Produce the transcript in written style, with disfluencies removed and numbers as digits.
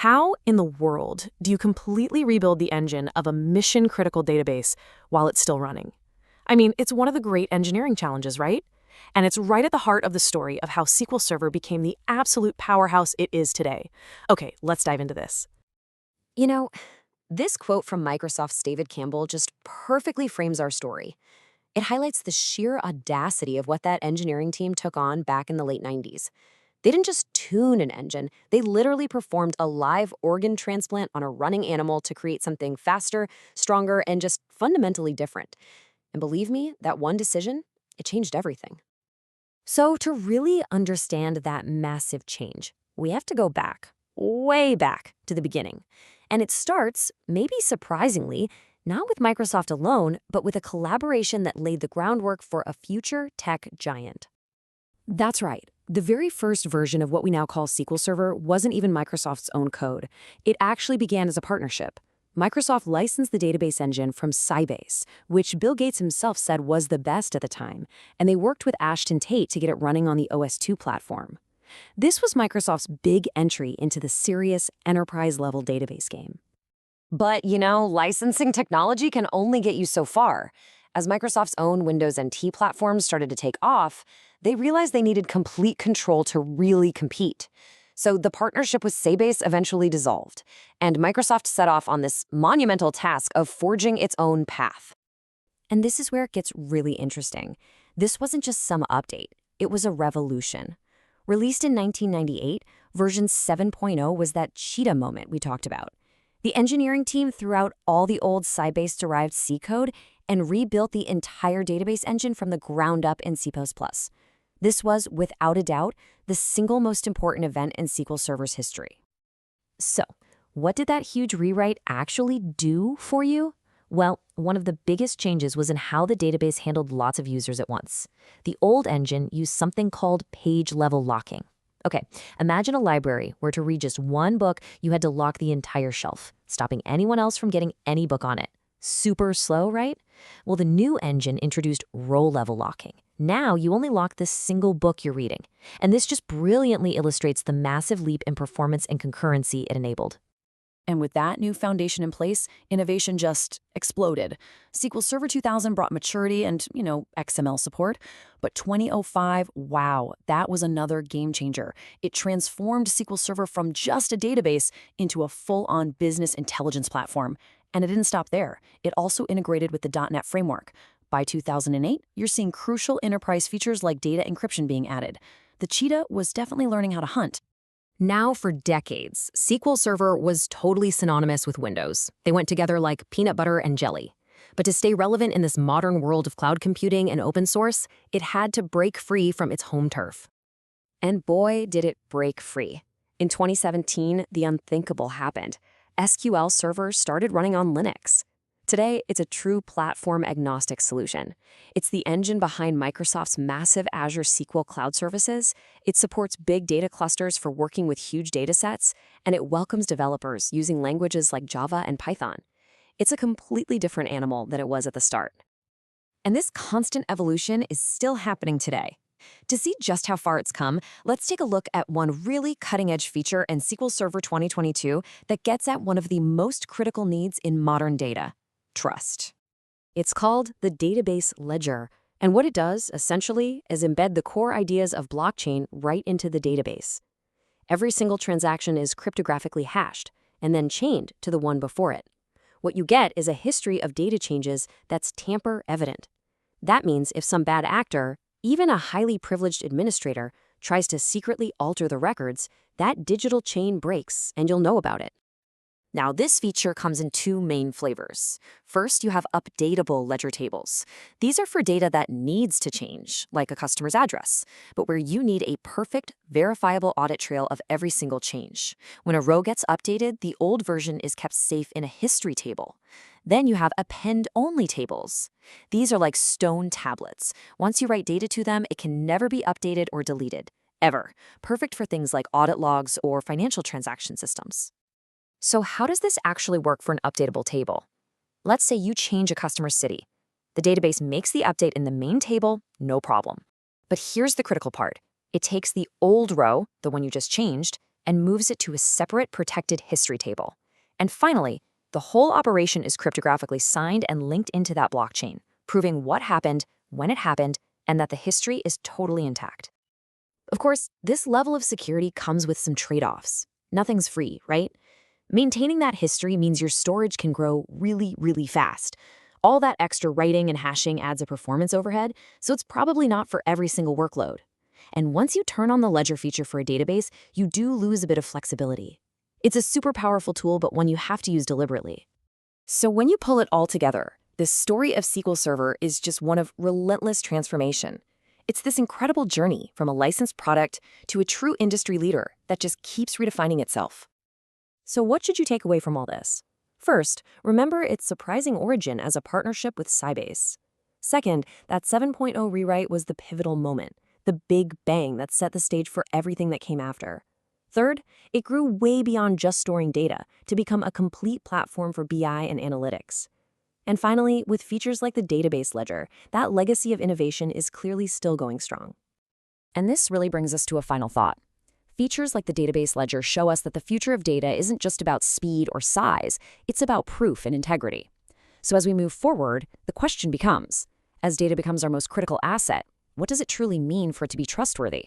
How in the world do you completely rebuild the engine of a mission-critical database while it's still running? I mean, it's one of the great engineering challenges, right? And it's right at the heart of the story of how SQL Server became the absolute powerhouse it is today. Okay, let's dive into this. You know, this quote from Microsoft's David Campbell just perfectly frames our story. It highlights the sheer audacity of what that engineering team took on back in the late 90s. They didn't just tune an engine, they literally performed a live organ transplant on a running animal to create something faster, stronger, and just fundamentally different. And believe me, that one decision, it changed everything. So, to really understand that massive change, we have to go back, way back to the beginning. And it starts, maybe surprisingly, not with Microsoft alone, but with a collaboration that laid the groundwork for a future tech giant. That's right. The very first version of what we now call SQL Server wasn't even Microsoft's own code. It actually began as a partnership. Microsoft licensed the database engine from Sybase, which Bill Gates himself said was the best at the time, and they worked with Ashton Tate to get it running on the OS/2 platform. This was Microsoft's big entry into the serious enterprise-level database game. But, licensing technology can only get you so far. As Microsoft's own Windows NT platforms started to take off, they realized they needed complete control to really compete. So the partnership with Sybase eventually dissolved, and Microsoft set off on this monumental task of forging its own path. And this is where it gets really interesting. This wasn't just some update, it was a revolution. Released in 1998, version 7.0 was that cheetah moment we talked about. The engineering team threw out all the old Sybase-derived C code and rebuilt the entire database engine from the ground up in C++. This was, without a doubt, the single most important event in SQL Server's history. So, what did that huge rewrite actually do for you? Well, one of the biggest changes was in how the database handled lots of users at once. The old engine used something called page-level locking. Okay, imagine a library where to read just one book, you had to lock the entire shelf, stopping anyone else from getting any book on it. Super slow, right? Well, the new engine introduced row-level locking. Now you only lock this single book you're reading. And this just brilliantly illustrates the massive leap in performance and concurrency it enabled. And with that new foundation in place, innovation just exploded. SQL Server 2000 brought maturity and, XML support. But 2005, wow, that was another game changer. It transformed SQL Server from just a database into a full-on business intelligence platform. And it didn't stop there. It also integrated with the .NET framework. By 2008, you're seeing crucial enterprise features like data encryption being added. The cheetah was definitely learning how to hunt. Now, for decades, SQL Server was totally synonymous with Windows. They went together like peanut butter and jelly. But to stay relevant in this modern world of cloud computing and open source, it had to break free from its home turf. And boy, did it break free. In 2017, the unthinkable happened. SQL servers started running on Linux. Today, it's a true platform-agnostic solution. It's the engine behind Microsoft's massive Azure SQL Cloud services. It supports big data clusters for working with huge data sets, and it welcomes developers using languages like Java and Python. It's a completely different animal than it was at the start. And this constant evolution is still happening today. To see just how far it's come, let's take a look at one really cutting-edge feature in SQL Server 2022 that gets at one of the most critical needs in modern data: trust. It's called the database ledger, and what it does, essentially, is embed the core ideas of blockchain right into the database. Every single transaction is cryptographically hashed, and then chained to the one before it. What you get is a history of data changes that's tamper-evident. That means if some bad actor, even a highly privileged administrator, tries to secretly alter the records, that digital chain breaks, and you'll know about it. Now, this feature comes in two main flavors. First, you have updatable ledger tables. These are for data that needs to change, like a customer's address, but where you need a perfect, verifiable audit trail of every single change. When a row gets updated, the old version is kept safe in a history table. Then you have append-only tables. These are like stone tablets. Once you write data to them, it can never be updated or deleted, ever. Perfect for things like audit logs or financial transaction systems. So how does this actually work for an updatable table? Let's say you change a customer's city. The database makes the update in the main table, no problem. But here's the critical part. It takes the old row, the one you just changed, and moves it to a separate protected history table. And finally, the whole operation is cryptographically signed and linked into that blockchain, proving what happened, when it happened, and that the history is totally intact. Of course, this level of security comes with some trade-offs. Nothing's free, right? Maintaining that history means your storage can grow really, really fast. All that extra writing and hashing adds a performance overhead, so it's probably not for every single workload. And once you turn on the ledger feature for a database, you do lose a bit of flexibility. It's a super powerful tool, but one you have to use deliberately. So when you pull it all together, this story of SQL Server is just one of relentless transformation. It's this incredible journey from a licensed product to a true industry leader that just keeps redefining itself. So what should you take away from all this? First, remember its surprising origin as a partnership with Sybase. Second, that 7.0 rewrite was the pivotal moment, the big bang that set the stage for everything that came after. Third, it grew way beyond just storing data to become a complete platform for BI and analytics. And finally, with features like the database ledger, that legacy of innovation is clearly still going strong. And this really brings us to a final thought. Features like the database ledger show us that the future of data isn't just about speed or size, it's about proof and integrity. So as we move forward, the question becomes, as data becomes our most critical asset, what does it truly mean for it to be trustworthy?